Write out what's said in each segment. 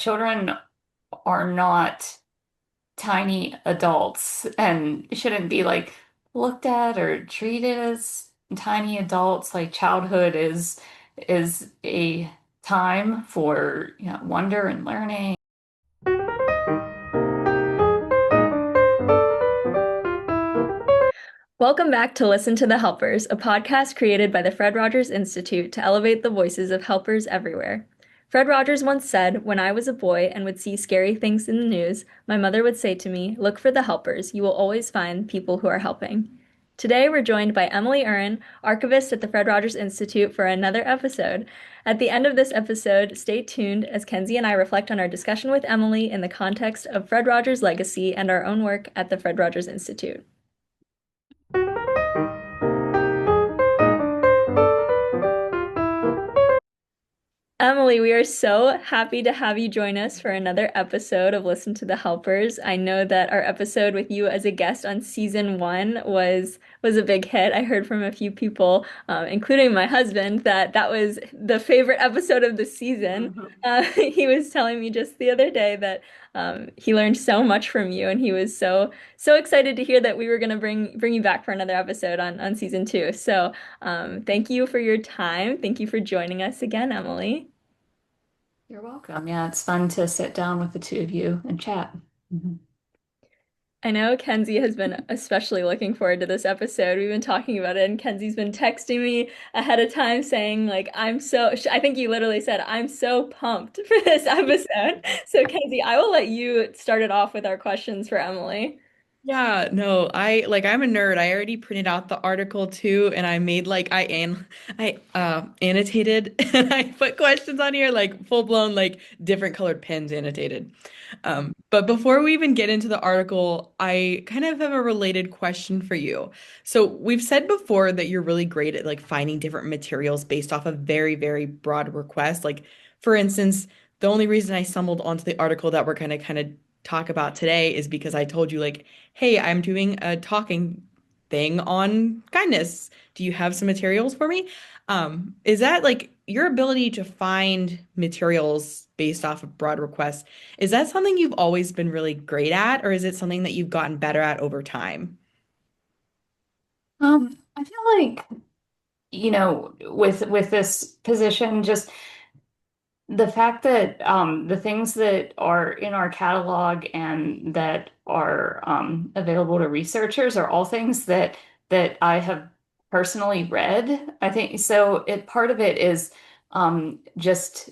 children are not tiny adults and shouldn't be like looked at or treated as tiny adults. Like childhood is a time for, wonder and learning. Welcome back to Listen to the Helpers, a podcast created by the Fred Rogers Institute to elevate the voices of helpers everywhere. Fred Rogers once said, "When I was a boy and would see scary things in the news, my mother would say to me, 'Look for the helpers. You will always find people who are helping.'" Today, we're joined by Emily Uhrin, archivist at the Fred Rogers Institute, for another episode. At the end of this episode, stay tuned as Kenzie and I reflect on our discussion with Emily in the context of Fred Rogers' legacy and our own work at the Fred Rogers Institute. Emily, we are so happy to have you join us for another episode of Listen to the Helpers. I know that our episode with you as a guest on season 1 was a big hit. I heard from a few people, including my husband, that that was the favorite episode of the season. Mhm. He was telling me just the other day that he learned so much from you, and he was so excited to hear that we were going to bring you back for another episode on season 2. So, thank you for your time. Thank you for joining us again, Emily. You're welcome. Yeah, it's fun to sit down with the two of you and chat. Mhm. I know Kenzie has been especially looking forward to this episode. We've been talking about it, and Kenzie's been texting me ahead of time saying, like, I think you literally said, "I'm so pumped for this episode." So, Kenzie, I will let you start it off with our questions for Emily. Yeah, no, I'm a nerd. I already printed out the article too, and I made like I annotated and I put questions on here like full blown like different colored pens annotated. But before we even get into the article, I kind of have a related question for you. So we've said before that you're really great at like finding different materials based off of very, very broad requests. Like for instance, the only reason I stumbled onto the article that we're gonna kind of talk about today is because I told you like, hey, I'm doing a talking thing on kindness. Do you have some materials for me? Is that like your ability to find materials based off of broad requests? Is that something you've always been really great at, or is it something that you've gotten better at over time? I feel like, with this position, just the fact that the things that are in our catalog and that are available to researchers are all things that I have personally read. I think so. It part of it is just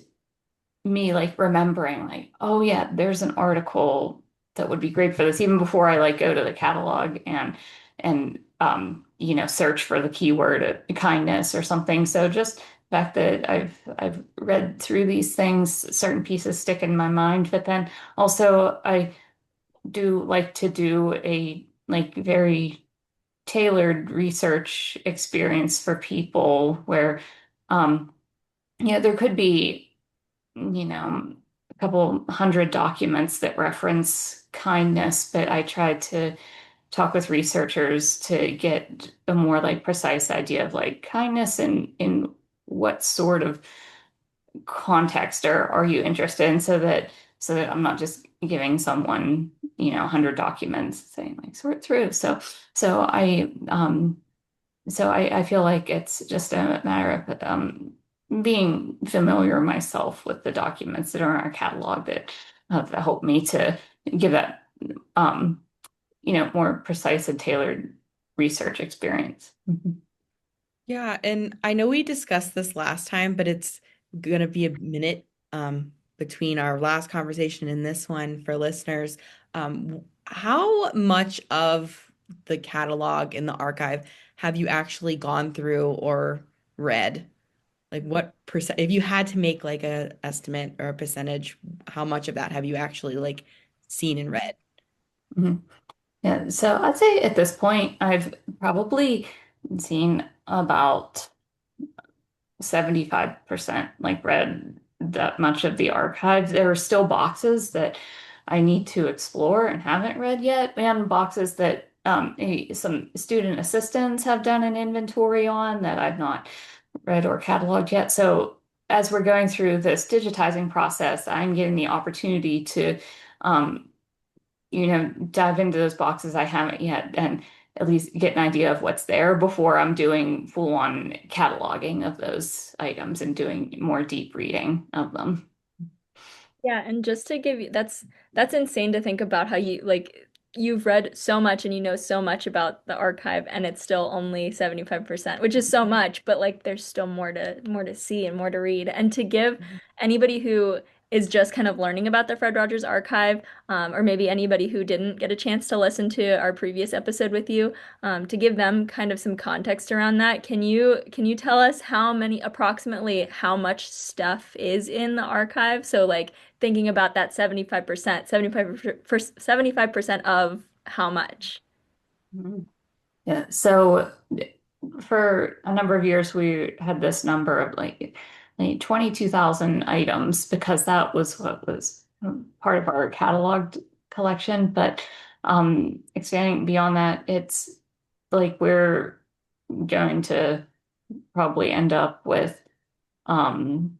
me like remembering, like, oh yeah, there's an article that would be great for this, even before I like go to the catalog and search for the keyword kindness or something. So just the fact that I've read through these things, certain pieces stick in my mind, but then also I do like to do a like very tailored research experience for people where um there could be a couple hundred documents that reference kindness, but I tried to talk with researchers to get a more like precise idea of like kindness and in what sort of context are you interested in so that I'm not just giving someone 100 documents saying like sort through. So I feel like it's just a matter of being familiar myself with the documents that are in our catalog that help me to give that um, more precise and tailored research experience. Mhm. Yeah, and I know we discussed this last time, but it's gonna be a minute between our last conversation and this one for listeners. How much of the catalog in the archive have you actually gone through or read? Like what percent, if you had to make like a estimate or a percentage, how much of that have you actually like seen and read? Mhm. Yeah, so I'd say at this point, I've probably seen about 75% like read that much of the archives. There are still boxes that I need to explore and haven't read yet, and boxes that some student assistants have done an inventory on that I've not read or cataloged yet. So as we're going through this digitizing process, I'm getting the opportunity to, um, dive into those boxes I haven't yet and at least get an idea of what's there before I'm doing full-on cataloging of those items and doing more deep reading of them. Yeah, and just to give you that's insane to think about how you like you've read so much and you know so much about the archive and it's still only 75%, which is so much, but like there's still more to see and more to read. And to give anybody who is just kind of learning about the Fred Rogers archive, or maybe anybody who didn't get a chance to listen to our previous episode with you, to give them kind of some context around that, can you tell us approximately how much stuff is in the archive? So like thinking about that 75%, 75% of how much? Mhm. Yeah. So for a number of years, we had this number of like 22,000 items because that was what was part of our cataloged collection. But expanding beyond that, it's like we're going to probably end up with, um,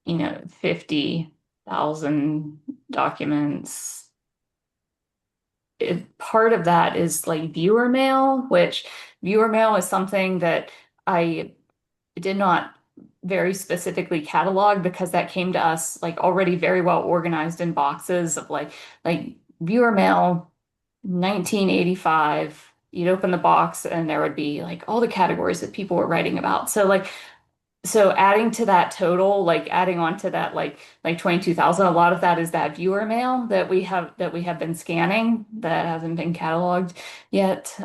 50,000 documents. Part of that is like viewer mail, which viewer mail is something that I did not very specifically catalog because that came to us like already very well organized in boxes of like viewer mail 1985. You'd open the box and there would be like all the categories that people were writing about. So adding to that total, like adding on to that like 22,000, a lot of that is that viewer mail that we have been scanning that hasn't been cataloged yet.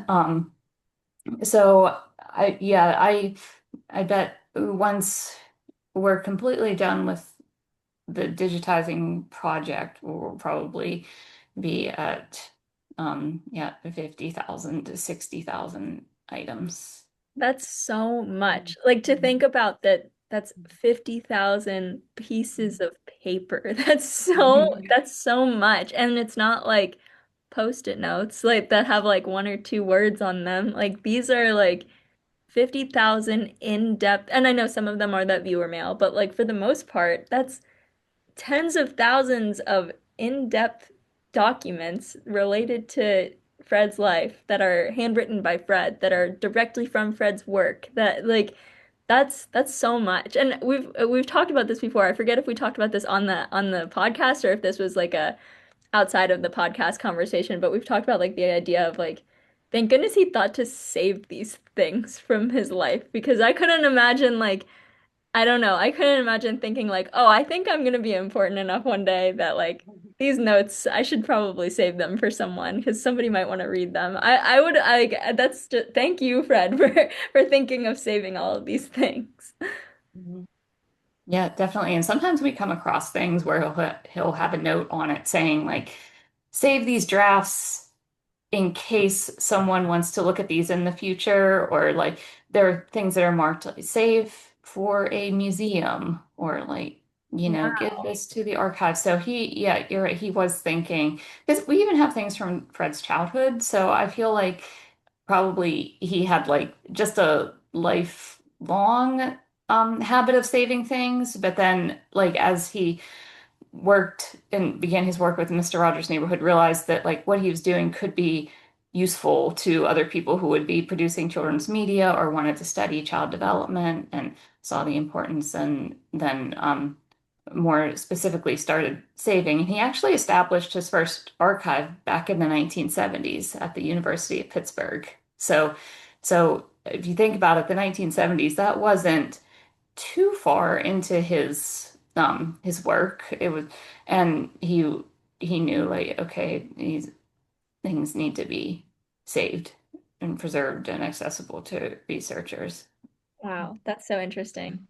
So I bet once we're completely done with the digitizing project, we'll probably be at 50,000 to 60,000 items. That's so much. Like to think about that, that's 50,000 pieces of paper. That's so much. And it's not like post-it notes like that have like one or two words on them. Like these are like 50,000 in-depth, and I know some of them are that viewer mail, but like for the most part, that's tens of thousands of in-depth documents related to Fred's life that are handwritten by Fred, that are directly from Fred's work. That like that's so much. And we've talked about this before. I forget if we talked about this on the podcast or if this was like a outside of the podcast conversation, but we've talked about like the idea of like thank goodness he thought to save these things from his life because I couldn't imagine like I don't know. I couldn't imagine thinking like, oh, I think I'm gonna be important enough one day that like these notes, I should probably save them for someone because somebody might want to read them. I would I that's just, thank you, Fred, for thinking of saving all of these things. Mhm. Yeah, definitely. And sometimes we come across things where he'll have a note on it saying like, save these drafts in case someone wants to look at these in the future, or like there are things that are marked like save for a museum, or like, give Wow. this to the archive. So yeah, you're right. He was thinking, because we even have things from Fred's childhood. So I feel like probably he had like just a lifelong habit of saving things. But then like as he worked and began his work with Mr. Rogers' Neighborhood, realized that like what he was doing could be useful to other people who would be producing children's media or wanted to study child development, and saw the importance, and then more specifically started saving. And he actually established his first archive back in the 1970s at the University of Pittsburgh. So if you think about it, the 1970s, that wasn't too far into his work. It was, and he knew like, okay, these things need to be saved and preserved and accessible to researchers. Wow, that's so interesting.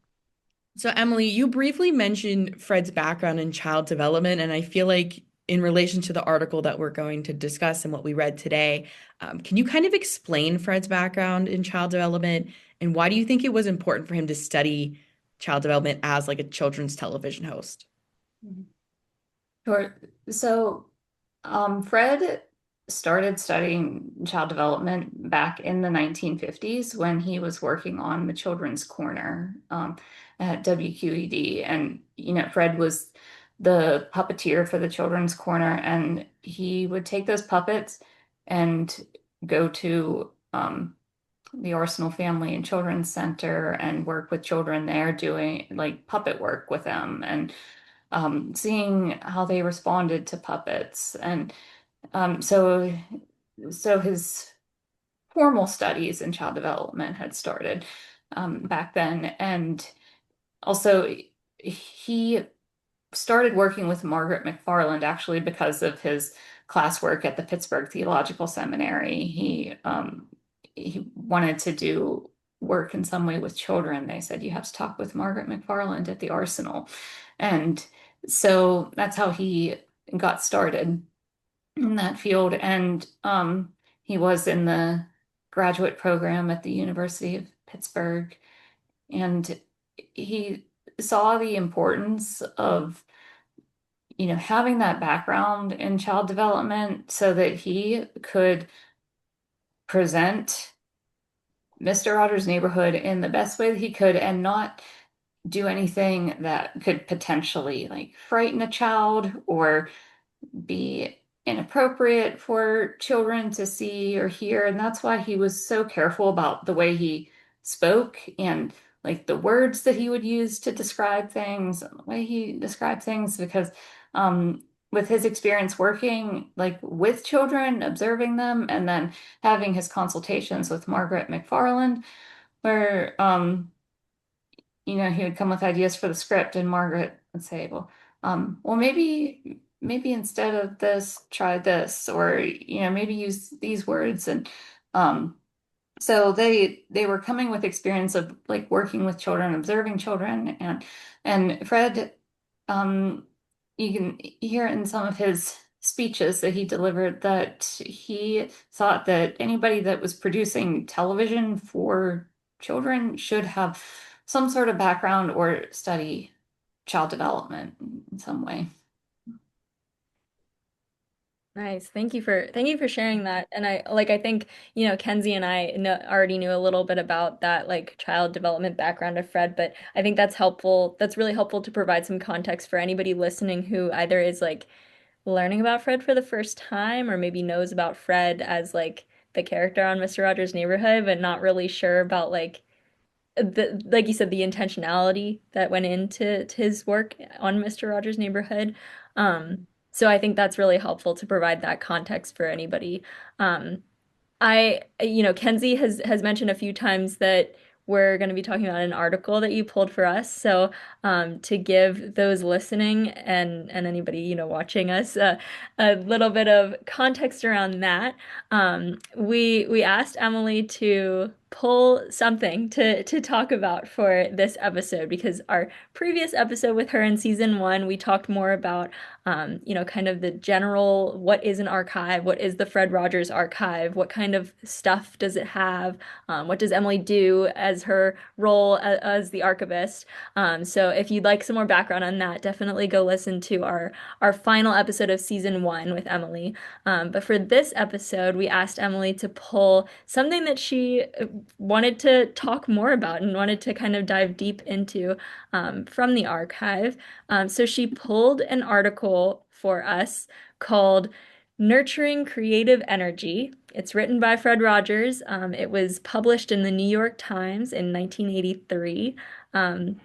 So, Emily, you briefly mentioned Fred's background in child development, and I feel like in relation to the article that we're going to discuss and what we read today, can you kind of explain Fred's background in child development and why do you think it was important for him to study child development as like a children's television host? Mhm. Sure. So, Fred started studying child development back in the 1950s when he was working on the Children's Corner at WQED. And, Fred was the puppeteer for the Children's Corner, and he would take those puppets and go to the Arsenal Family and Children's Center and work with children there doing like puppet work with them and seeing how they responded to puppets. And so his formal studies in child development had started back then. And also, he started working with Margaret McFarland actually because of his classwork at the Pittsburgh Theological Seminary. He wanted to do work in some way with children. They said you have to talk with Margaret McFarland at the Arsenal, and so that's how he got started in that field. And he was in the graduate program at the University of Pittsburgh, and he saw the importance of having that background in child development so that he could present Mr. Rogers' Neighborhood in the best way that he could and not do anything that could potentially like frighten a child or be inappropriate for children to see or hear. And that's why he was so careful about the way he spoke and like the words that he would use to describe things, the way he described things, because with his experience working like with children, observing them, and then having his consultations with Margaret McFarland, where he would come with ideas for the script, and Margaret would say, well, maybe instead of this, try this, or maybe use these words. And um, so they were coming with experience of like working with children, observing children, and Fred, um, you can hear in some of his speeches that he delivered that he thought that anybody that was producing television for children should have some sort of background or study child development in some way. Nice. Thank you for sharing that. And I think, Kenzie and I already knew a little bit about that like child development background of Fred, but I think that's helpful. That's really helpful to provide some context for anybody listening who either is like learning about Fred for the first time or maybe knows about Fred as like the character on Mr. Rogers' Neighborhood, but not really sure about like you said, the intentionality that went into to his work on Mr. Rogers' Neighborhood. So I think that's really helpful to provide that context for anybody. Kenzie has mentioned a few times that we're going to be talking about an article that you pulled for us. So, to give those listening and anybody, watching us a little bit of context around that, we asked Emily to pull something to talk about for this episode because our previous episode with her in season one, we talked more about kind of the general, what is an archive? What is the Fred Rogers Archive? What kind of stuff does it have? What does Emily do as her role as the archivist? So if you'd like some more background on that, definitely go listen to our final episode of season one with Emily. But for this episode, we asked Emily to pull something that she wanted to talk more about and wanted to kind of dive deep into from the archive. So she pulled an article for us called Nurturing Creative Energy. It's written by Fred Rogers. It was published in the New York Times in 1983. Um,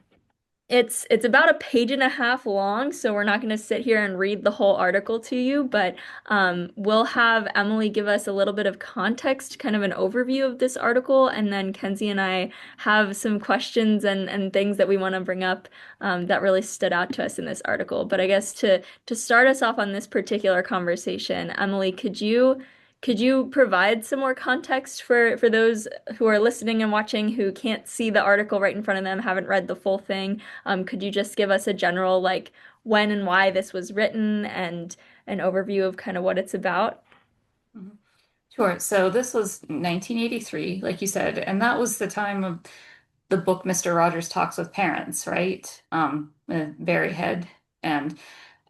it's about a page and a half long, so we're not going to sit here and read the whole article to you, but we'll have Emily give us a little bit of context, kind of an overview of this article, and then Kenzie and I have some questions and things that we want to bring up that really stood out to us in this article. But I guess to start us off on this particular conversation, Emily, could you provide some more context for those who are listening and watching who can't see the article right in front of them, haven't read the full thing? Could you just give us a general like when and why this was written and an overview of kind of what it's about? Mhm. Sure. So this was 1983, like you said, and that was the time of the book Mr. Rogers Talks with Parents, right? Barry Head. And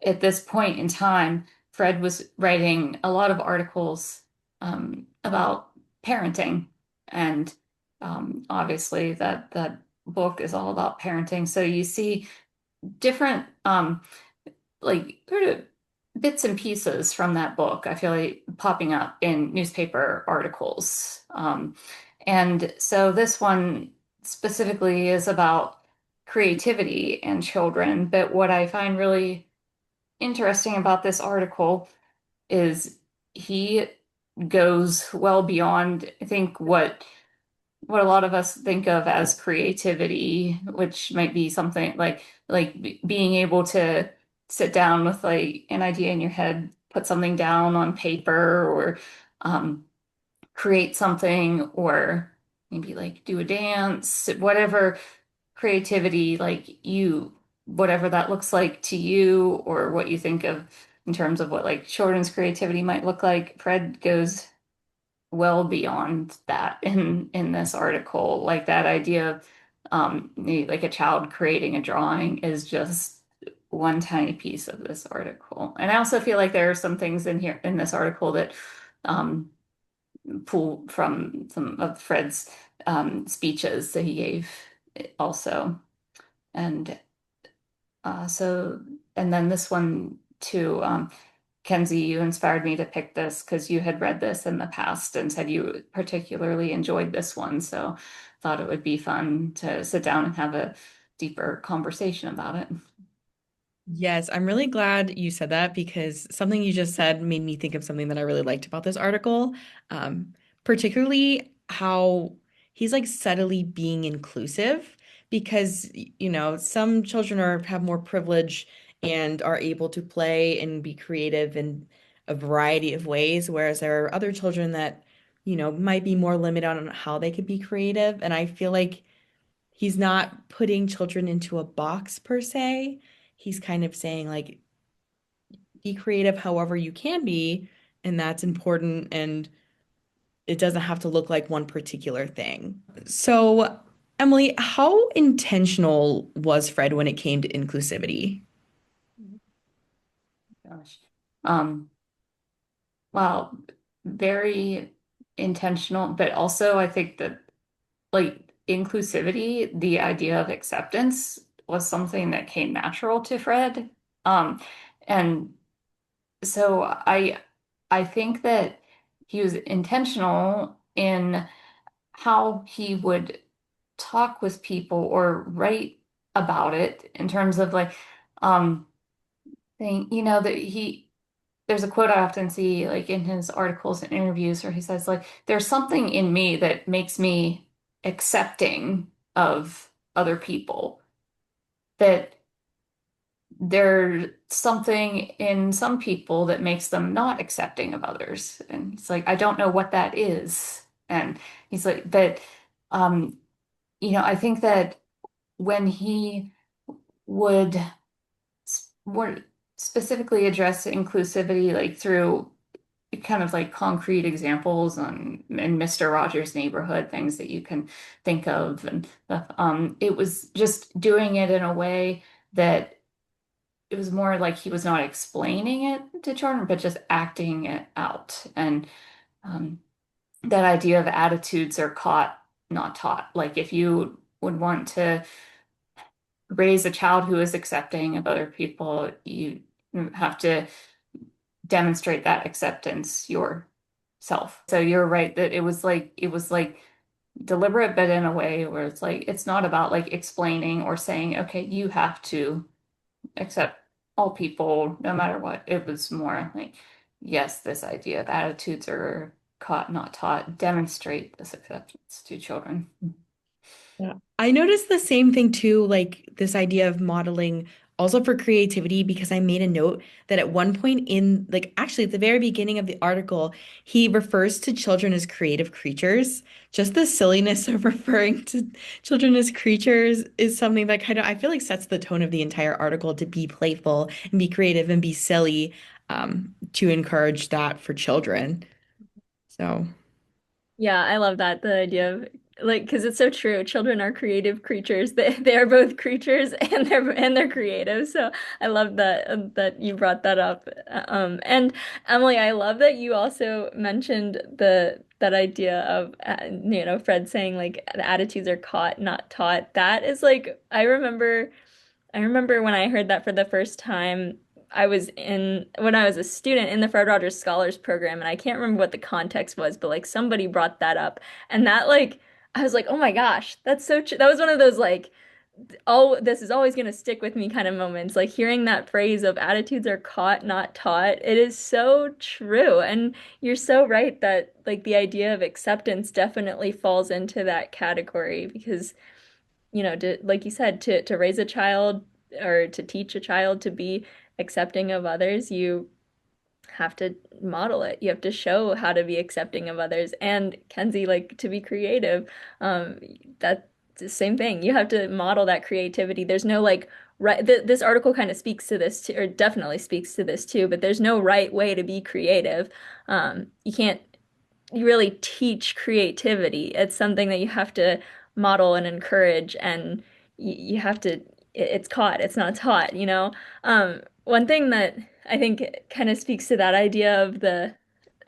at this point in time, Fred was writing a lot of articles about parenting, and obviously that book is all about parenting. So you see different like sort of bits and pieces from that book, I feel like popping up in newspaper articles. And so this one specifically is about creativity and children. But what I find really interesting about this article is he goes well beyond, I think, what a lot of us think of as creativity, which might be something like being able to sit down with like an idea in your head, put something down on paper, or um, create something, or maybe like do a dance, whatever creativity, whatever that looks like to you, or what you think of in terms of what like children's creativity might look like. Fred goes well beyond that in this article. Like that idea of like a child creating a drawing is just one tiny piece of this article. And I also feel like there are some things in here in this article that um, pull from some of Fred's speeches that he gave also. And so, and then this one too. Kenzie, you inspired me to pick this because you had read this in the past and said you particularly enjoyed this one. So thought it would be fun to sit down and have a deeper conversation about it. Yes, I'm really glad you said that because something you just said made me think of something that I really liked about this article, um, particularly how he's like subtly being inclusive because, some children have more privilege and are able to play and be creative in a variety of ways, whereas there are other children that, might be more limited on how they could be creative. And I feel like he's not putting children into a box per se. He's kind of saying like be creative however you can be, and that's important and it doesn't have to look like one particular thing. So, Emily, how intentional was Fred when it came to inclusivity? Gosh. Um, well, very intentional, but also I think that like inclusivity, the idea of acceptance was something that came natural to Fred. Um, and so I think that he was intentional in how he would talk with people or write about it in terms of like thing, that there's a quote I often see like in his articles and interviews where he says like there's something in me that makes me accepting of other people, that there's something in some people that makes them not accepting of others. And it's like, I don't know what that is. And he's like, but, um, I think that when he would more specifically address inclusivity, like through kind of like concrete examples on in Mr. Rogers' Neighborhood, things that you can think of, and stuff, it was just doing it in a way that it was more like he was not explaining it to children, but just acting it out. And um, that idea of attitudes are caught, not taught. Like if you would want to raise a child who is accepting of other people, you have to demonstrate that acceptance yourself. So you're right that it was like deliberate, but in a way where it's like it's not about like explaining or saying, okay, you have to accept all people no matter what. It was more like, yes, this idea of attitudes are caught, not taught, demonstrate this acceptance to children. Yeah. I noticed the same thing too, like this idea of modeling also for creativity, because I made a note that at one point in, like, actually at the very beginning of the article, he refers to children as creative creatures. Just the silliness of referring to children as creatures is something that kind of, I feel like sets the tone of the entire article to be playful and be creative and be silly, to encourage that for children. So. Yeah, I love that. The idea of like because it's so true. Children are creative creatures. They are both creatures and they're creative. So I love that you brought that up. And Emily, I love that you also mentioned the that idea of Fred saying like the attitudes are caught, not taught. That is like I remember when I heard that for the first time. When I was a student in the Fred Rogers Scholars Program, and I can't remember what the context was, but like somebody brought that up, and that like I was like, oh my gosh, that's so true. That was one of those like, oh, this is always gonna stick with me kind of moments. Like hearing that phrase of attitudes are caught, not taught. It is so true, and you're so right that like the idea of acceptance definitely falls into that category because like you said, to raise a child or to teach a child to be accepting of others, you have to model it. You have to show how to be accepting of others. And Kenzie, like to be creative, that's the same thing. You have to model that creativity. There's no like right. This article kind of speaks to this too, or definitely speaks to this too. But there's no right way to be creative. You can't you really teach creativity. It's something that you have to model and encourage, and you have to, it's caught, it's not taught, you know? One thing that I think kind of speaks to that idea of the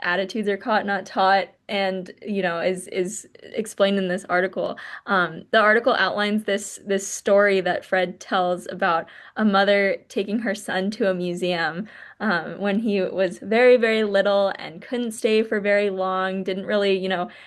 attitudes are caught, not taught, and is explained in this article. The article outlines this story that Fred tells about a mother taking her son to a museum when he was very, very little and couldn't stay for very long, didn't really,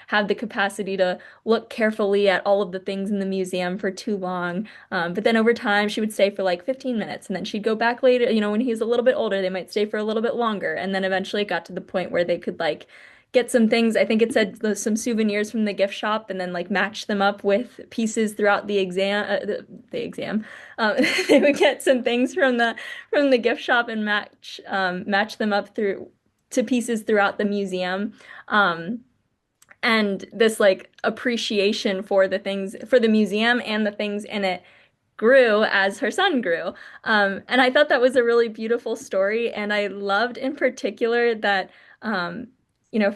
have the capacity to look carefully at all of the things in the museum for too long. But then over time, she would stay for like 15 minutes and then she'd go back later. When he was a little bit older, they might stay for a little bit longer. And then eventually it got to the point where they could like get some things. I think it said some souvenirs from the gift shop and then like match them up with pieces throughout the exam. They would get some things from the gift shop and match them up through to pieces throughout the museum. And this like appreciation for the things for the museum and the things in it grew as her son grew. And I thought that was a really beautiful story. And I loved in particular that,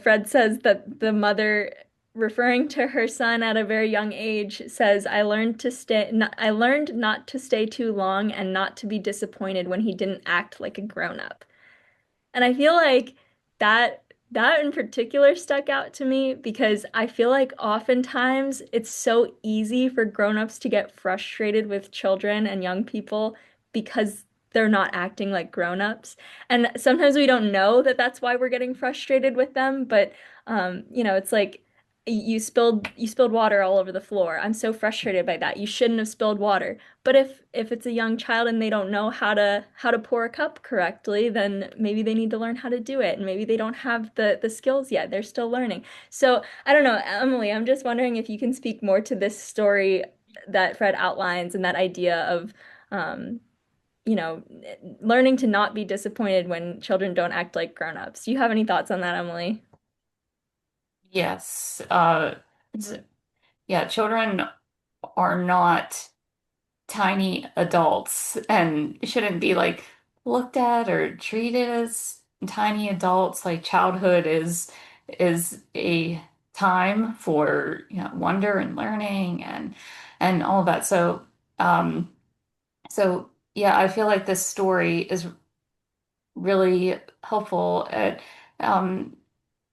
Fred says that the mother, referring to her son at a very young age, says, I learned not to stay too long and not to be disappointed when he didn't act like a grown up. And I feel like that in particular stuck out to me because I feel like oftentimes it's so easy for grown-ups to get frustrated with children and young people because they're not acting like grown-ups. And sometimes we don't know that that's why we're getting frustrated with them, but it's like you spilled water all over the floor. I'm so frustrated by that. You shouldn't have spilled water. But if it's a young child and they don't know how to pour a cup correctly, then maybe they need to learn how to do it. And maybe they don't have the skills yet. They're still learning. So I don't know, Emily, I'm just wondering if you can speak more to this story that Fred outlines and that idea of you know, learning to not be disappointed when children don't act like grown-ups. Do you have any thoughts on that, Emily? Yes. Yeah, children are not tiny adults and shouldn't be like looked at or treated as tiny adults. Like childhood is a time for, wonder and learning and all of that. Um so yeah, I feel like this story is really helpful at um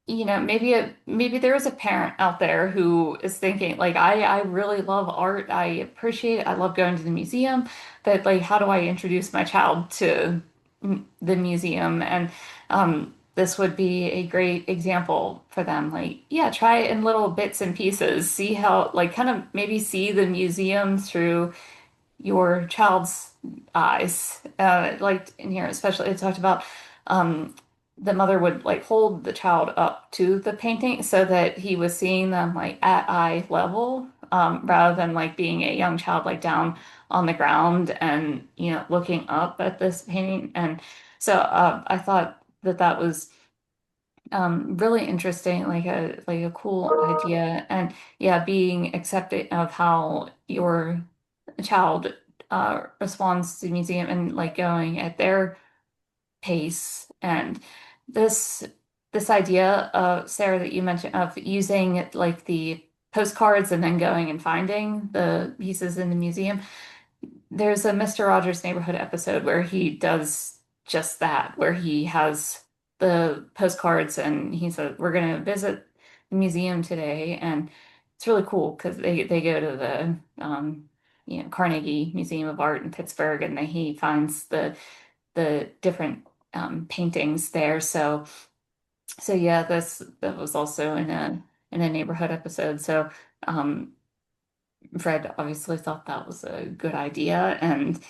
maybe there is a parent out there who is thinking like I really love art. I appreciate it. I love going to the museum, but like how do I introduce my child to the museum? And this would be a great example for them. Like, yeah, try it in little bits and pieces. See how like kind of maybe see the museum through your child's eyes. Like in here, especially it talked about um, the mother would like hold the child up to the painting so that he was seeing them like at eye level, rather than like being a young child like down on the ground and looking up at this painting. And so I thought that that was really interesting, like a cool idea. And yeah, being accepting of how your child responds to the museum and like going at their pace. And this this idea of Sarah that you mentioned of using like the postcards and then going and finding the pieces in the museum. There's a Mr. Rogers Neighborhood episode where he does just that, where he has the postcards and he said, "We're going to visit the museum today." And it's really cool because they go to the Carnegie Museum of Art in Pittsburgh, and he finds the different paintings there. So yeah, this that was also in a neighborhood episode. So um, Fred obviously thought that was a good idea, and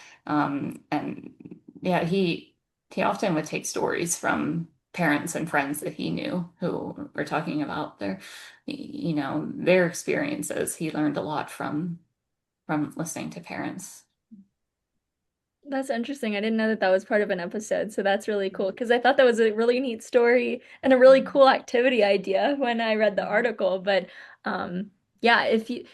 yeah, he often would take stories from parents and friends that he knew who were talking about their experiences. He learned a lot from listening to parents. That's interesting. I didn't know that that was part of an episode, so that's really cool because I thought that was a really neat story and a really cool activity idea when I read the article. But yeah, if you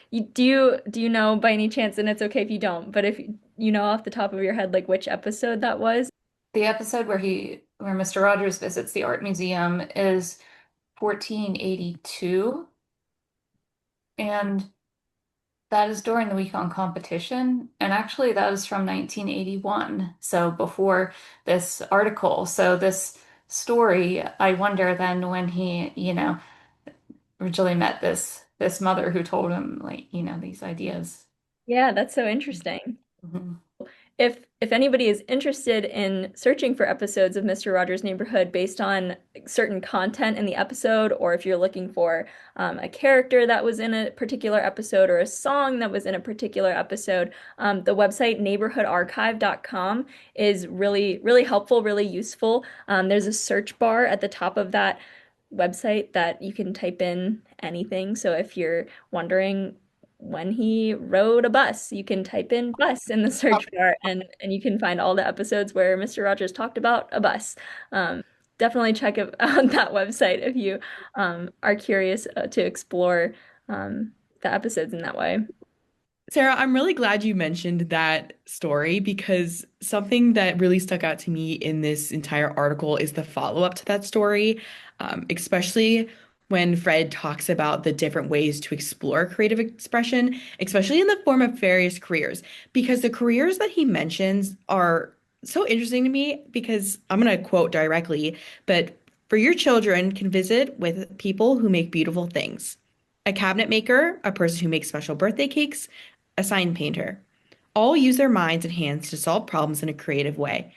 know by any chance, and it's okay if you don't, but if you know off the top of your head like which episode that was? The episode where Mr. Rogers visits the art museum is 1482, and that is during the week on competition. And actually, that was from 1981. So before this article. So this story, I wonder then when he originally met this mother who told him like these ideas. Yeah, that's so interesting. Mhm. If anybody is interested in searching for episodes of Mr. Rogers' Neighborhood based on certain content in the episode, or if you're looking for a character that was in a particular episode or a song that was in a particular episode, the website neighborhoodarchive.com is really, really helpful, really useful. There's a search bar at the top of that website that you can type in anything. So if you're wondering when he rode a bus. You can type in bus in the search bar and you can find all the episodes where Mr. Rogers talked about a bus. Definitely check out that website if you are curious to explore the episodes in that way. Sarah, I'm really glad you mentioned that story because something that really stuck out to me in this entire article is the follow-up to that story, especially when Fred talks about the different ways to explore creative expression, especially in the form of various careers. Because the careers that he mentions are so interesting to me because I'm going to quote directly, but for your children can visit with people who make beautiful things. A cabinet maker, a person who makes special birthday cakes, a sign painter. All use their minds and hands to solve problems in a creative way.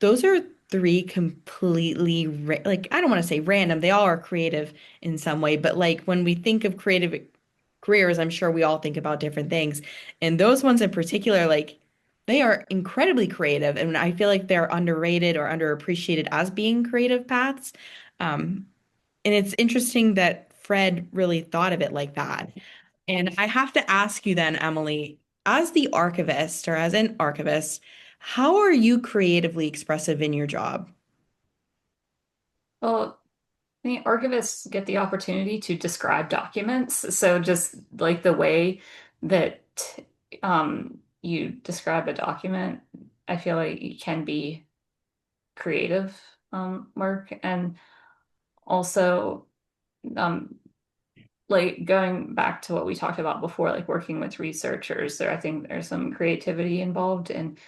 Those are three completely, like, I don't want to say random, they all are creative in some way, but like when we think of creative careers, I'm sure we all think about different things. And those ones in particular, like, they are incredibly creative. And I feel like they're underrated or underappreciated as being creative paths. Um, and it's interesting that Fred really thought of it like that. And I have to ask you then, Emily, as the archivist or as an archivist, how are you creatively expressive in your job? Well, the archivists get the opportunity to describe documents. So just like the way that you describe a document, I feel like it can be creative work. And also um, like going back to what we talked about before, like working with researchers, I think there's some creativity involved in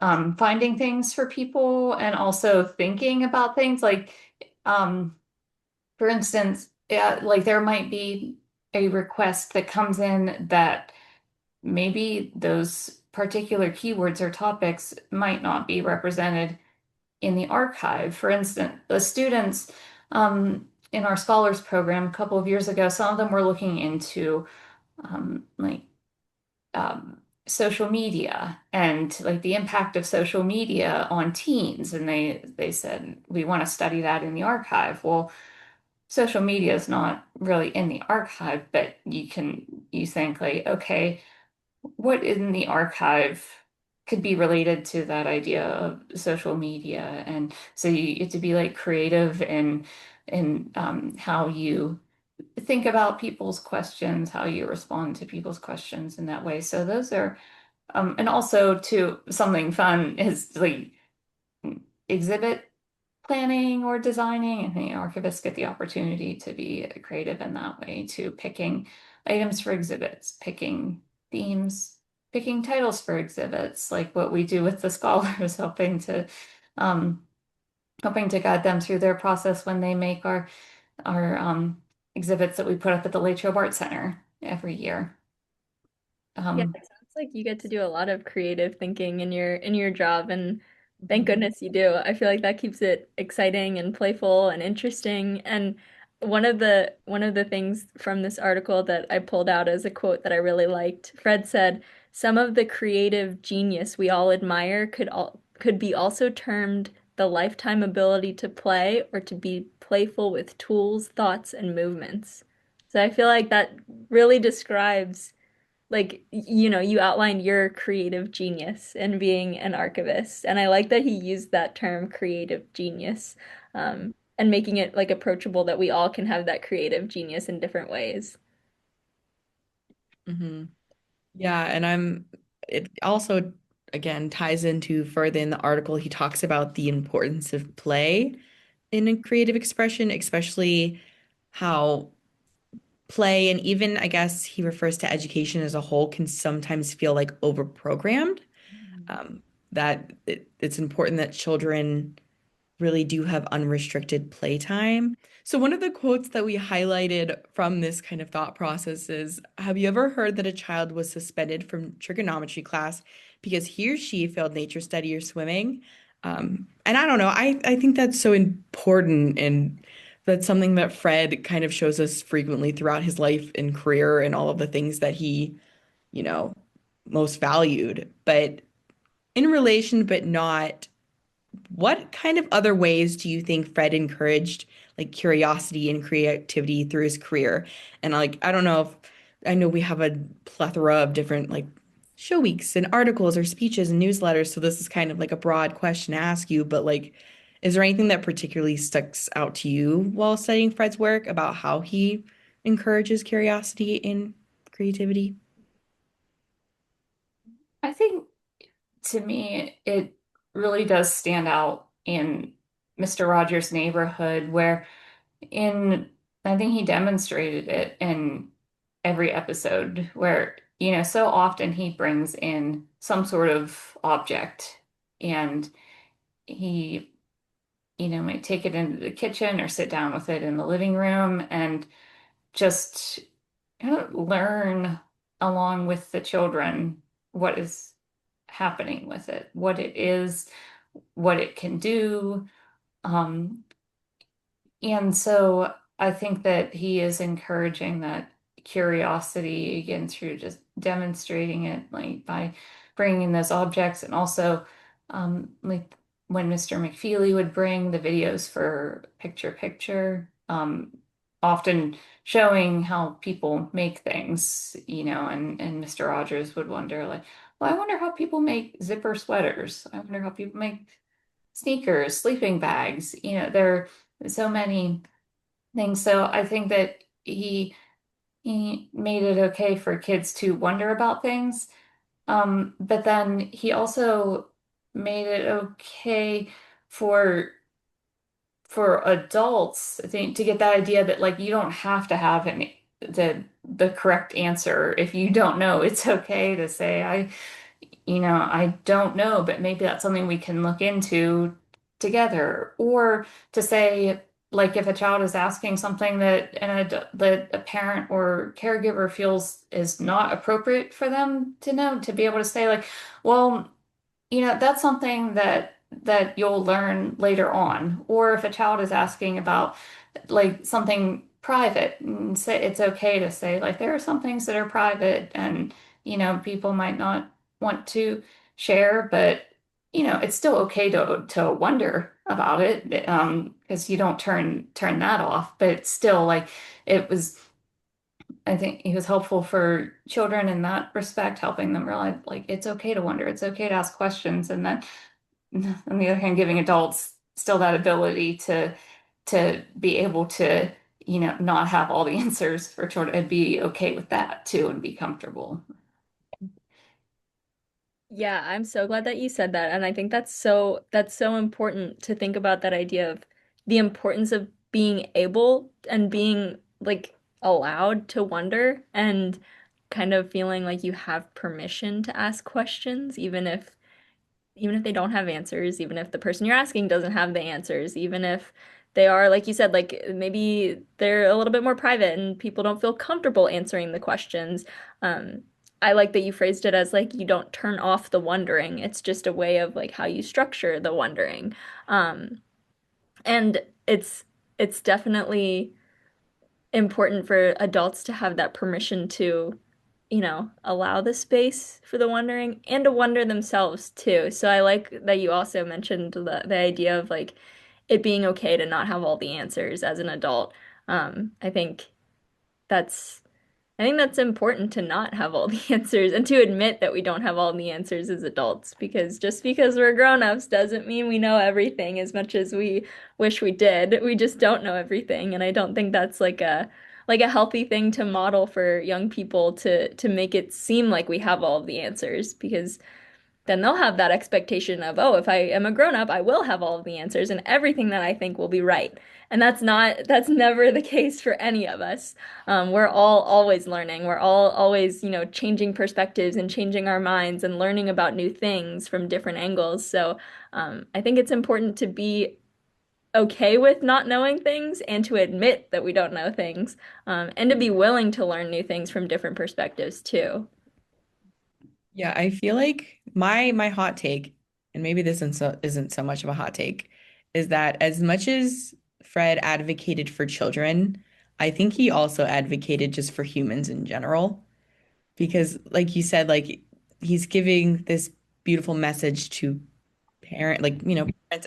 finding things for people and also thinking about things um, for instance, yeah, like there might be a request that comes in that maybe those particular keywords or topics might not be represented in the archive. For instance, the students in our scholars program a couple of years ago, some of them were looking into like um, social media and like the impact of social media on teens, and they said we want to study that in the archive. Well, social media is not really in the archive, but you think like, okay, what in the archive could be related to that idea of social media? And so you get to be like creative in how you think about people's questions, how you respond to people's questions in that way. So those are and also to something fun is like exhibit planning or designing, and the archivists get the opportunity to be creative in that way too, picking. items for exhibits, picking themes, picking titles for exhibits, like what we do with the scholars, um, hoping to guide them through their process when they make our exhibits that we put up at the Latrobe Art Center every year. Yeah, Um, it sounds like you get to do a lot of creative thinking in your job, and thank mhm. goodness you do. I feel like that keeps it exciting and playful and interesting. And one of the things from this article that I pulled out as a quote that I really liked, Fred said, "Some of the creative genius we all admire could be also termed the lifetime ability to play or to be playful with tools, thoughts, and movements." So I feel like that really describes you outlined your creative genius in being an archivist. And I like that he used that term creative genius, and making it like approachable that we all can have that creative genius in different ways. Hmm. Yeah, and it also again ties into further in the article. He talks about the importance of play in a creative expression, especially how play and even I guess he refers to education as a whole can sometimes feel like overprogrammed. That it's important that children really do have unrestricted playtime. So one of the quotes that we highlighted from this kind of thought process is, have you ever heard that a child was suspended from trigonometry class because he or she failed nature study or swimming? And I don't know, I think that's so important and that's something that Fred kind of shows us frequently throughout his life and career and all of the things that he, you know, most valued. But in relation, but not what kind of other ways do you think Fred encouraged like curiosity and creativity through his career? And like, I don't know if I know we have a plethora of different like show weeks and articles or speeches and newsletters, so this is kind of like a broad question to ask you, but like, is there anything that particularly sticks out to you while studying Fred's work about how he encourages curiosity and creativity? I think to me, it really does stand out in Mr. Rogers' Neighborhood, where in I think he demonstrated it in every episode, where, so often he brings in some sort of object and he, might take it into the kitchen or sit down with it in the living room and just learn along with the children what is happening with it, what it is, what it can do. Um, and so I think that he is encouraging that curiosity again through just demonstrating it, like by bringing in those objects, and also like when Mr. McFeely would bring the videos for picture picture, often showing how people make things, and Mr. Rogers would wonder like, well, I wonder how people make zipper sweaters. I wonder how people make sneakers, sleeping bags. There are so many things. So I think that he made it okay for kids to wonder about things. But then he also made it okay for for adults, I think, to get that idea that like you don't have to have the correct answer. If you don't know, it's okay to say I don't know, but maybe that's something we can look into together. Or to say, like, if a child is asking something that a parent or caregiver feels is not appropriate for them to know, to be able to say, like, well, that's something that you'll learn later on. Or if a child is asking about like something private, and say it's okay to say like there are some things that are private and people might not want to share, but it's still okay to wonder about it, because you don't turn that off. But it's still like it was I think he was helpful for children in that respect, helping them realize like it's okay to wonder, it's okay to ask questions, and then on the other hand, giving adults still that ability to be able to, not have all the answers for children and be okay with that too and be comfortable. Yeah, I'm so glad that you said that. And I think that's so important to think about that idea of the importance of being able and being like allowed to wonder and kind of feeling like you have permission to ask questions, even if they don't have answers, even if the person you're asking doesn't have the answers, even if they are, like you said, like maybe they're a little bit more private and people don't feel comfortable answering the questions. Um, I like that you phrased it as like you don't turn off the wondering. It's just a way of like how you structure the wondering. Um, and it's definitely important for adults to have that permission to, allow the space for the wondering and to wonder themselves too. So I like that you also mentioned the idea of like it being okay to not have all the answers as an adult. I think that's I think that's important to not have all the answers and to admit that we don't have all the answers as adults because just because we're grown-ups doesn't mean we know everything as much as we wish we did. We just don't know everything, and I don't think that's like a healthy thing to model for young people to make it seem like we have all of the answers because then they'll have that expectation of, oh, if I am a grown up, I will have all of the answers and everything that I think will be right. And that's never the case for any of us. We're all always learning. We're all always, changing perspectives and changing our minds and learning about new things from different angles. So, I think it's important to be okay with not knowing things and to admit that we don't know things, and to be willing to learn new things from different perspectives too. Yeah, I feel like my hot take, and maybe this isn't so much of a hot take, is that as much as Fred advocated for children, I think he also advocated just for humans in general. Because like you said, like he's giving this beautiful message to parents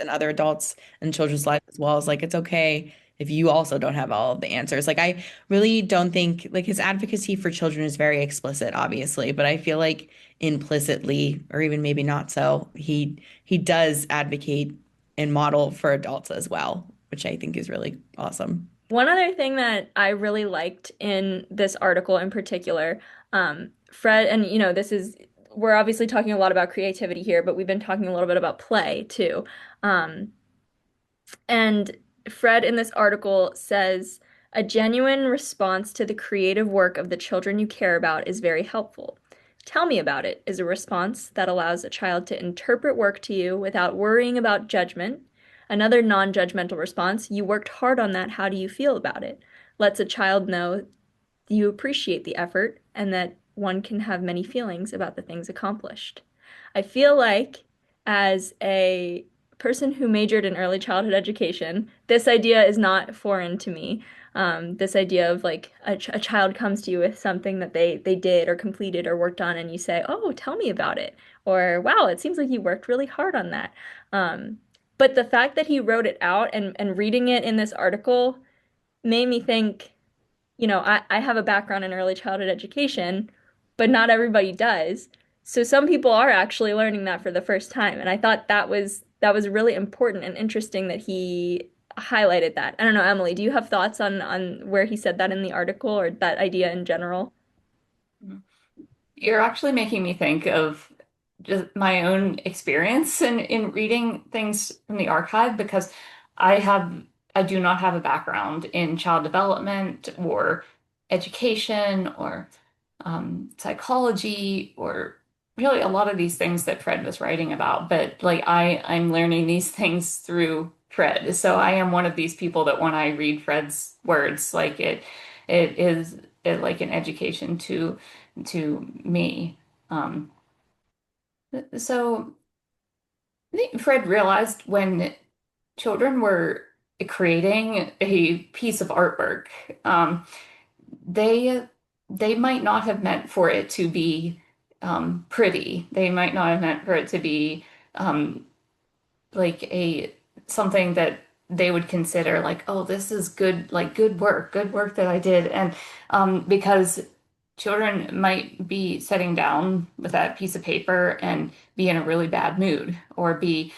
and other adults in children's lives as well. As like it's okay if you also don't have all of the answers. Like I really don't think like his advocacy for children is very explicit, obviously, but I feel like implicitly, or even maybe not so, he does advocate and model for adults as well, which I think is really awesome. One other thing that I really liked in this article in particular, Fred, and we're obviously talking a lot about creativity here, but we've been talking a little bit about play too. Um, and Fred in this article says, a genuine response to the creative work of the children you care about is very helpful. Tell me about it is a response that allows a child to interpret work to you without worrying about judgment. Another non-judgmental response, you worked hard on that, how do you feel about it? Lets a child know you appreciate the effort and that one can have many feelings about the things accomplished. I feel like, as a person who majored in early childhood education, this idea is not foreign to me. This idea of like a child comes to you with something that they did or completed or worked on, and you say, "Oh, tell me about it," or "Wow, it seems like you worked really hard on that." Um, but the fact that he wrote it out and reading it in this article made me think, I have a background in early childhood education, but not everybody does. So some people are actually learning that for the first time. And I thought that was really important and interesting that he highlighted that. I don't know, Emily, do you have thoughts on where he said that in the article or that idea in general? You're actually making me think of just my own experience in reading things from the archive because I have I do not have a background in child development or education or psychology or really a lot of these things that Fred was writing about. But like I'm learning these things through Fred. So I am one of these people that when I read Fred's words, like it is like an education to me. Um, so I think Fred realized when children were creating a piece of artwork, um, they they might not have meant for it to be pretty. They might not have meant for it to be um, like a something that they would consider like, oh, this is good, like good work that I did. And because children might be sitting down with that piece of paper and be in a really bad mood or be,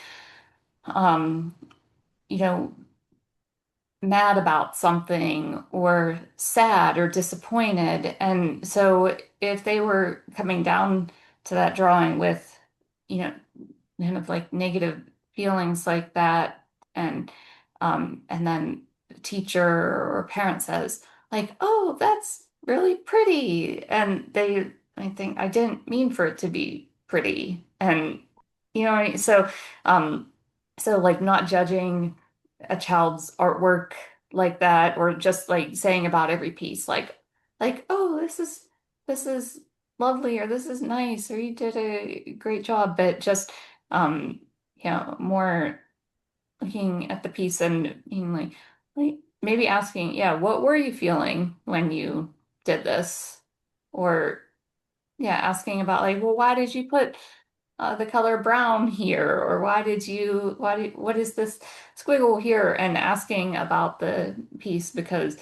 um, you know, mad about something or sad or disappointed. And so if they were coming down to that drawing with, you know, kind of like negative feelings like that, and then the teacher or parent says, like, oh, that's really pretty. And I think I didn't mean for it to be pretty. And you know what I mean? Um, so like not judging a child's artwork like that, or just like saying about every piece, oh, this is lovely, or this is nice, or you did a great job, but just um, more looking at the piece and being like maybe asking, yeah, what were you feeling when you did this? Or yeah, asking about like, well, why did you put the color brown here? Or what is this squiggle here? And asking about the piece because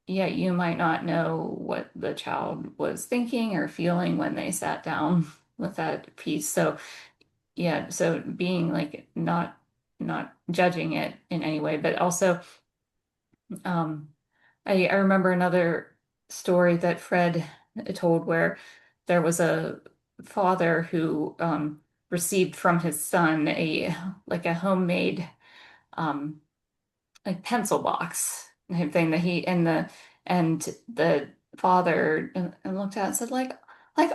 yeah, you might not know what the child was thinking or feeling when they sat down with that piece. So yeah, so being like not judging it in any way, but also um I remember another story that Fred told where there was a father who received from his son a homemade um like pencil box type thing that he and the father and looked at it and said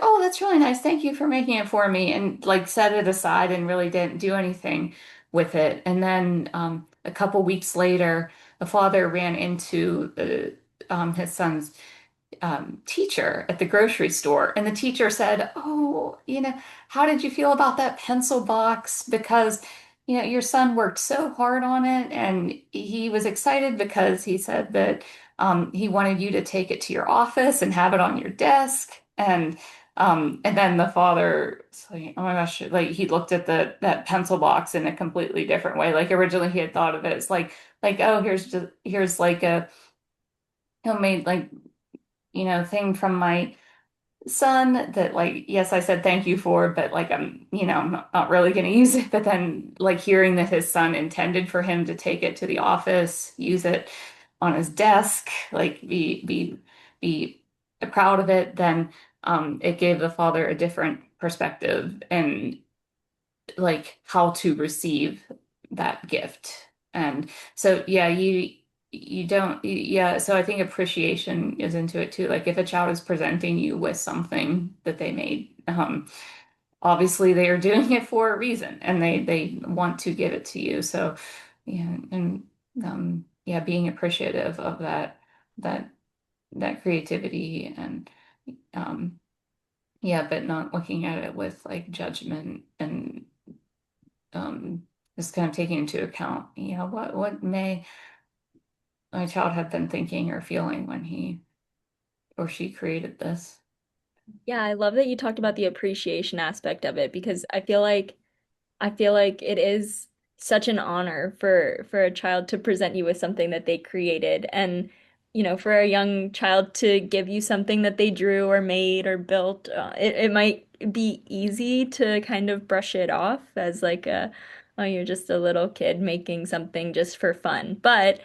oh, that's really nice, thank you for making it for me, and like set it aside and really didn't do anything with it. And then a couple weeks later the father ran into his son's teacher at the grocery store. And the teacher said, oh, how did you feel about that pencil box? Because, your son worked so hard on it. And he was excited because he said that he wanted you to take it to your office and have it on your desk. And then the father was like, oh my gosh, like he looked at that pencil box in a completely different way. Like originally he had thought of it as oh, here's like a homemade thing from my son that like yes I said thank you for, but like I'm not really going to use it. But then like hearing that his son intended for him to take it to the office, use it on his desk, like be proud of it, then it gave the father a different perspective and like how to receive that gift. And so yeah, you don't yeah, so I think appreciation is into it too. Like if a child is presenting you with something that they made, obviously they are doing it for a reason and they want to give it to you. So yeah, and yeah, being appreciative of that that creativity and um yeah, but not looking at it with like judgment and um, just kind of taking into account, what may my child have been thinking or feeling when he or she created this. Yeah, I love that you talked about the appreciation aspect of it because I feel like it is such an honor for a child to present you with something that they created, and for a young child to give you something that they drew or made or built. It might be easy to kind of brush it off as like oh, you're just a little kid making something just for fun. But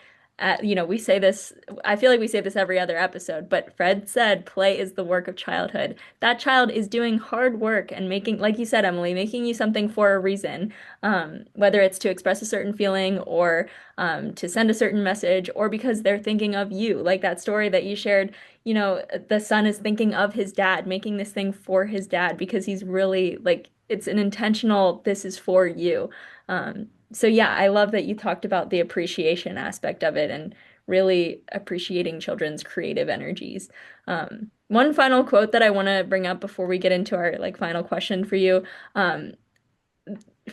we say this, I feel like we say this every other episode, but Fred said play is the work of childhood. That child is doing hard work and making, like you said, Emily, making you something for a reason, whether it's to express a certain feeling or to send a certain message or because they're thinking of you. Like that story that you shared, the son is thinking of his dad, making this thing for his dad because he's really like, it's an intentional, this is for you. So yeah, I love that you talked about the appreciation aspect of it and really appreciating children's creative energies. One final quote that I want to bring up before we get into our like final question for you. Um,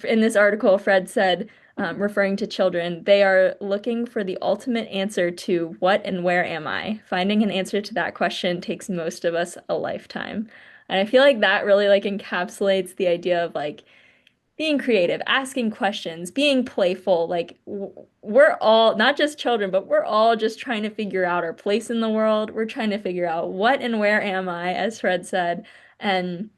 in this article, Fred said, referring to children, they are looking for the ultimate answer to what and where am I? Finding an answer to that question takes most of us a lifetime. And I feel like that really like encapsulates the idea of like being creative, asking questions, being playful. Like we're all, not just children, but we're all just trying to figure out our place in the world. We're trying to figure out what and where am I, as Fred said. And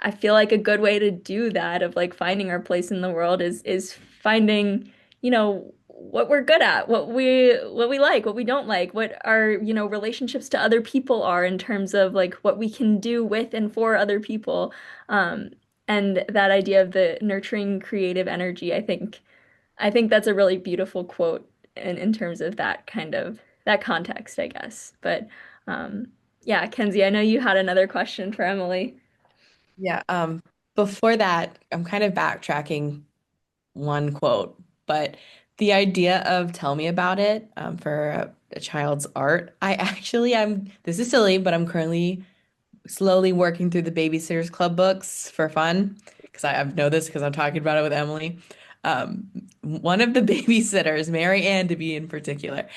I feel like a good way to do that of like finding our place in the world is finding, what we're good at, what we like, what we don't like, what our, relationships to other people are in terms of like what we can do with and for other people. Um, and that idea of the nurturing creative energy, I think that's a really beautiful quote in terms of that kind of that context, I guess. But um, yeah, Kenzie, I know you had another question for Emily. Yeah, before that, I'm kind of backtracking one quote, but the idea of tell me about it for a child's art, this is silly, but I'm currently slowly working through the Babysitters Club books for fun because I know this because I'm talking about it with Emily. Um, one of the babysitters, Mary Ann to be in particular,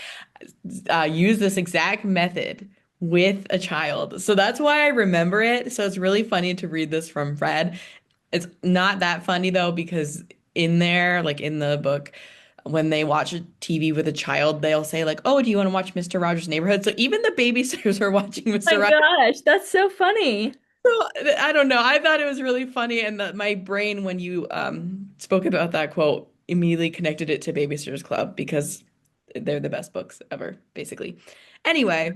used this exact method with a child. So that's why I remember it. So it's really funny to read this from Fred. It's not that funny though, because in there, like in the book, when they watch a TV with a child, they'll say like, "Oh, do you want to watch Mr. Rogers' Neighborhood?" So even the babysitters are watching My Mr. Rogers. gosh, that's so funny. So, I don't know. I thought it was really funny, and my brain, when you spoke about that quote, immediately connected it to Babysitter's Club because they're the best books ever, basically. Anyway,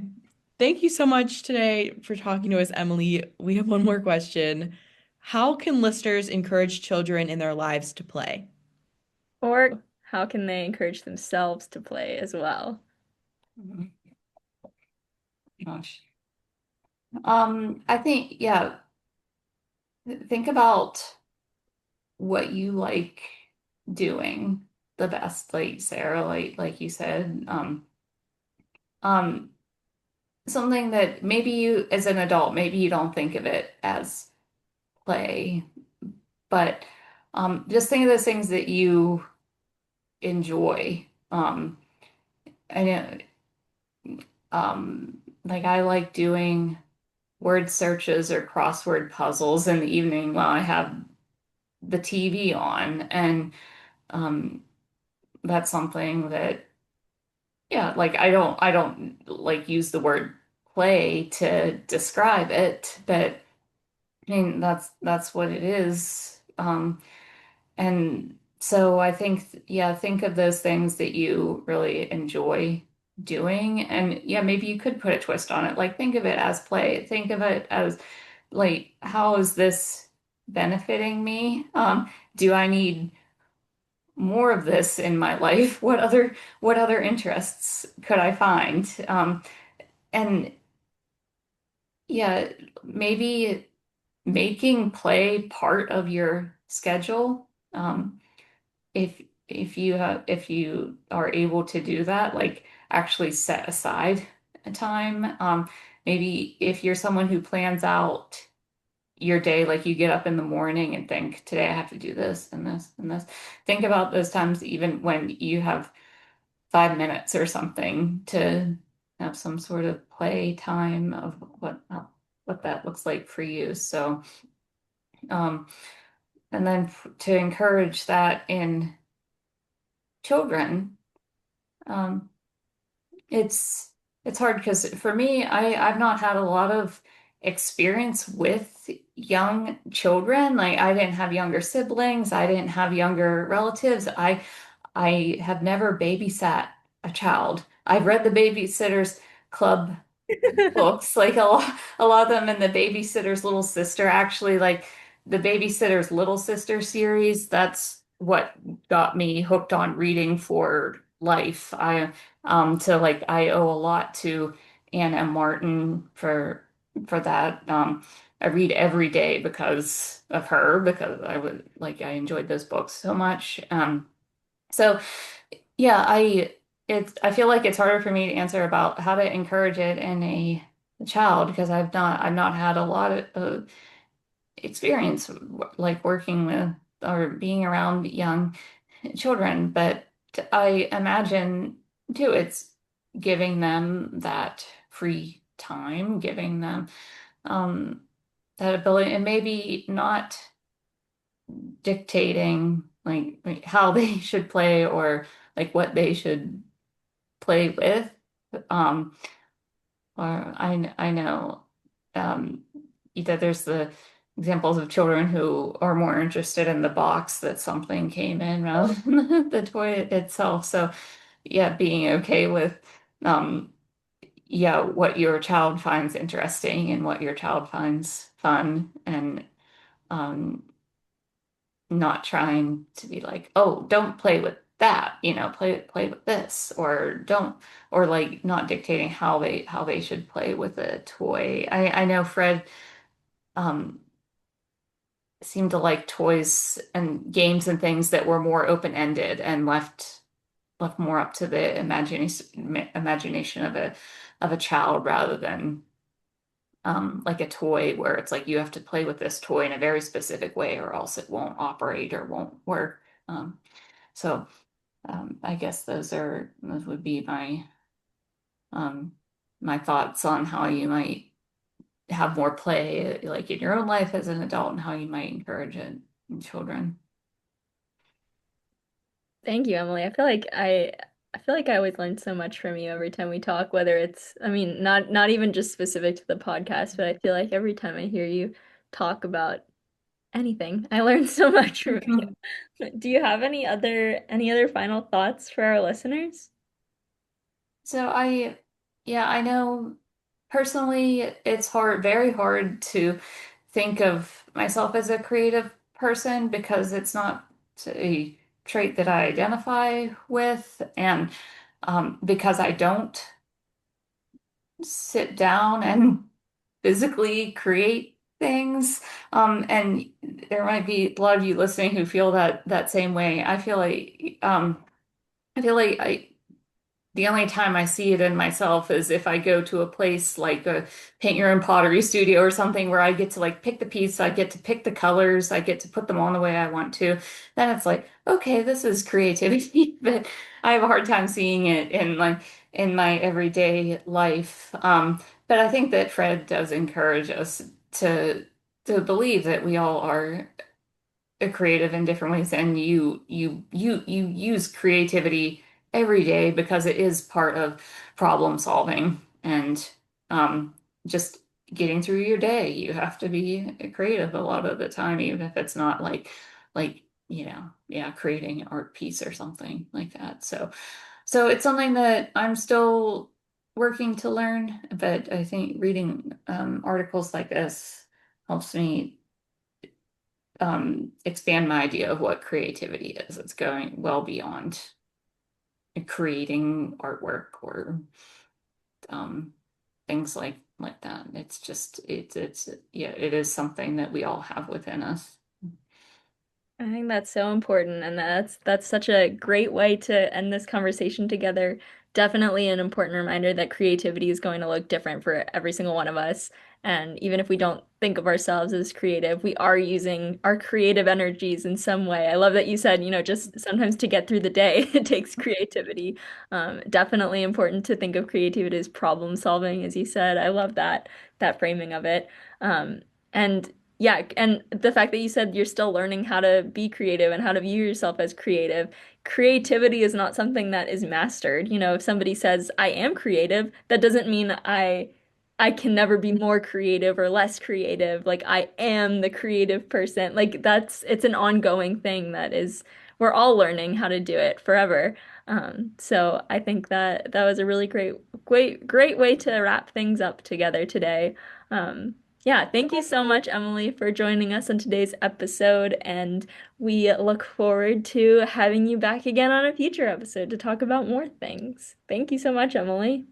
thank you so much today for talking to us, Emily. We have one more question. How can listeners encourage children in their lives to play? Or how can they encourage themselves to play as well? Mhm. Gosh. I think, yeah, think about what you like doing the best, like Sarah, like you said. Um, something that maybe you, as an adult, maybe you don't think of it as play, but just think of those things that you enjoy. I know, like I like doing word searches or crossword puzzles in the evening while I have the TV on, and um, that's something that, yeah, like I don't like use the word play to describe it, but I mean that's what it is. And so I think, yeah, think of those things that you really enjoy doing. And yeah, maybe you could put a twist on it. Like, think of it as play. Think of it as, like, how is this benefiting me? Do I need more of this in my life? What other interests could I find? And yeah, maybe making play part of your schedule. If if you are able to do that, like actually set aside a time. Maybe if you're someone who plans out your day, like you get up in the morning and think, today I have to do this and this and this. Think about those times, even when you have 5 minutes or something, to have some sort of play time of what that looks like for you. So, um, and then to encourage that in children. Um, it's it's hard because for me, I've not had a lot of experience with young children. Like, I didn't have younger siblings, I didn't have younger relatives. I have never babysat a child. I've read the Babysitters Club books, like a lot of them, in the Babysitter's Little Sister, actually, like the Babysitter's Little Sister series. That's what got me hooked on reading for life. I owe a lot to Anna Martin for that. I read every day because of her, because I enjoyed those books so much. So yeah, I feel like it's harder for me to answer about how to encourage it in a child, because I've not had a lot of experience, like working with or being around young children. But I imagine too, it's giving them that free time, giving them um that ability, and maybe not dictating like how they should play, or like what they should play with. Um, or I know um, that there's the examples of children who are more interested in the box that something came in rather than the toy itself. So yeah, being okay with um, yeah, what your child finds interesting and what your child finds fun, and um, not trying to be like, oh, don't play with that, play with this, or don't, or like not dictating how they should play with a toy. I know Fred um seemed to like toys and games and things that were more open-ended and left more up to the imagination of a child rather than like a toy where it's like you have to play with this toy in a very specific way or else it won't operate or won't work. Um, so I guess those would be um, my thoughts on how you might have more play, like in your own life as an adult, and how you might encourage it in children. Thank you, Emily. I feel like I always learn so much from you every time we talk, whether it's, I mean, not even just specific to the podcast, but I feel like every time I hear you talk about anything, I learn so much from you. Do you have any other final thoughts for our listeners? So yeah, I know personally it's very hard to think of myself as a creative person because it's not a trait that I identify with, and because I don't sit down and physically create things. And there might be a lot of you listening who feel that same way. I feel like the only time I see it in myself is if I go to a place like a paint your own pottery studio or something where I get to like pick the piece, I get to pick the colors, I get to put them on the way I want to. Then it's like, okay, this is creativity, but I have a hard time seeing it in my everyday life. But I think that Fred does encourage us to to believe that we all are creative in different ways, and you use creativity every day because it is part of problem solving and um, just getting through your day. You have to be creative a lot of the time, even if it's not like yeah, creating an art piece or something like that. So it's something that I'm still working to learn, but I think reading articles like this helps me expand my idea of what creativity is. It's going well beyond creating artwork or um, things like that. It's yeah, it is something that we all have within us. I think that's so important, and that's such a great way to end this conversation together. Definitely an important reminder that creativity is going to look different for every single one of us. And even if we don't think of ourselves as creative, we are using our creative energies in some way. I love that you said, just sometimes to get through the day, it takes creativity. Definitely important to think of creativity as problem solving, as you said. I love that framing of it. Um, and yeah, and the fact that you said you're still learning how to be creative and how to view yourself as creative. Creativity is not something that is mastered. If somebody says I am creative, that doesn't mean I can never be more creative or less creative. Like I am the creative person. Like it's an ongoing thing that is we're all learning how to do it forever. So I think that was a really great way to wrap things up together today. Yeah, thank you so much, Emily, for joining us on today's episode, and we look forward to having you back again on a future episode to talk about more things. Thank you so much, Emily.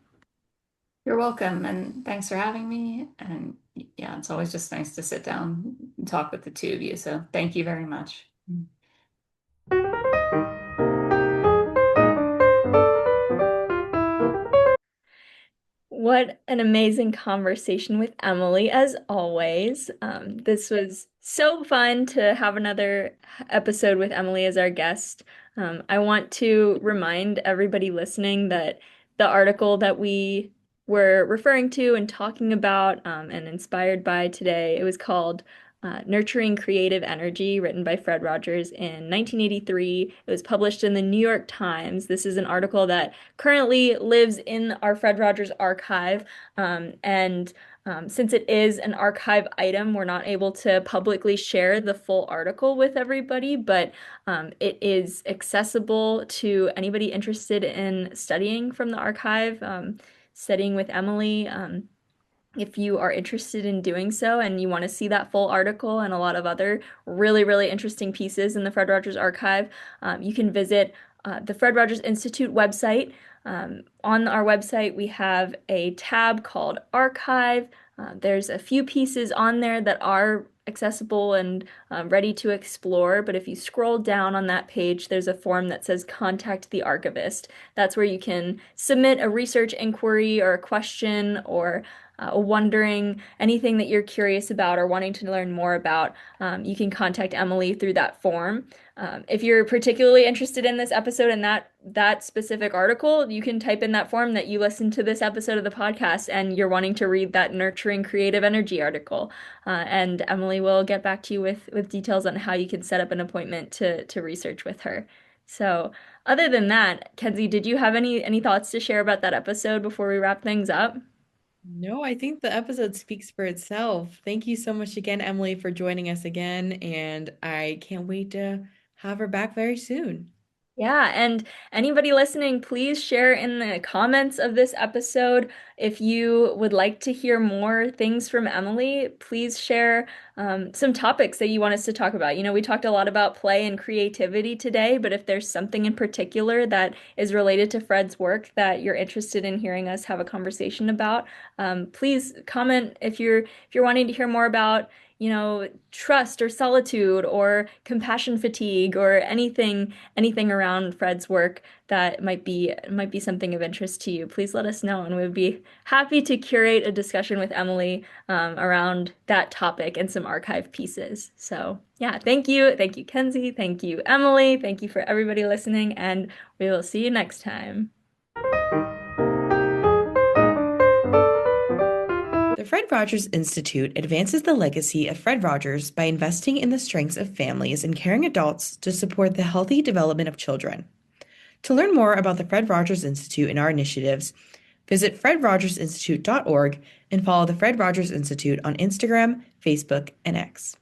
You're welcome, and thanks for having me. And yeah, it's always just nice to sit down and talk with the two of you. So thank you very much. What an amazing conversation with Emily, as always. This was so fun to have another episode with Emily as our guest. I want to remind everybody listening that the article that we were referring to and talking about and inspired by today, it was called Nurturing Creative Energy, written by Fred Rogers in 1983. It was published in the New York Times. This is an article that currently lives in our Fred Rogers archive. And since it is an archive item, we're not able to publicly share the full article with everybody, but it is accessible to anybody interested in studying from the archive, studying with Emily. If you are interested in doing so and you want to see that full article and a lot of other really interesting pieces in the Fred Rogers Archive, you can visit the Fred Rogers Institute website. On our website, we have a tab called Archive. There's a few pieces on there that are accessible and ready to explore, but if you scroll down on that page, there's a form that says Contact the Archivist. That's where you can submit a research inquiry or a question or wondering anything that you're curious about or wanting to learn more about. You can contact Emily through that form. If you're particularly interested in this episode and that specific article, you can type in that form that you listened to this episode of the podcast and you're wanting to read that nurturing creative energy article. And Emily will get back to you with details on how you can set up an appointment to research with her. So, other than that, Kenzie, did you have any thoughts to share about that episode before we wrap things up? No, I think the episode speaks for itself. Thank you so much again, Emily, for joining us again, and I can't wait to have her back very soon. Yeah, and anybody listening, please share in the comments of this episode if you would like to hear more things from Emily. Please share some topics that you want us to talk about. You know, we talked a lot about play and creativity today, but if there's something in particular that is related to Fred's work that you're interested in hearing us have a conversation about, please comment if you're wanting to hear more about trust or solitude or compassion fatigue or anything around Fred's work that might be something of interest to you. Please let us know, and we would be happy to curate a discussion with Emily around that topic and some archive pieces. So yeah, thank you, Kenzie, thank you, Emily, thank you for everybody listening, and we will see you next time. The Fred Rogers Institute advances the legacy of Fred Rogers by investing in the strengths of families and caring adults to support the healthy development of children. To learn more about the Fred Rogers Institute and our initiatives, visit fredrogersinstitute.org and follow the Fred Rogers Institute on Instagram, Facebook, and X.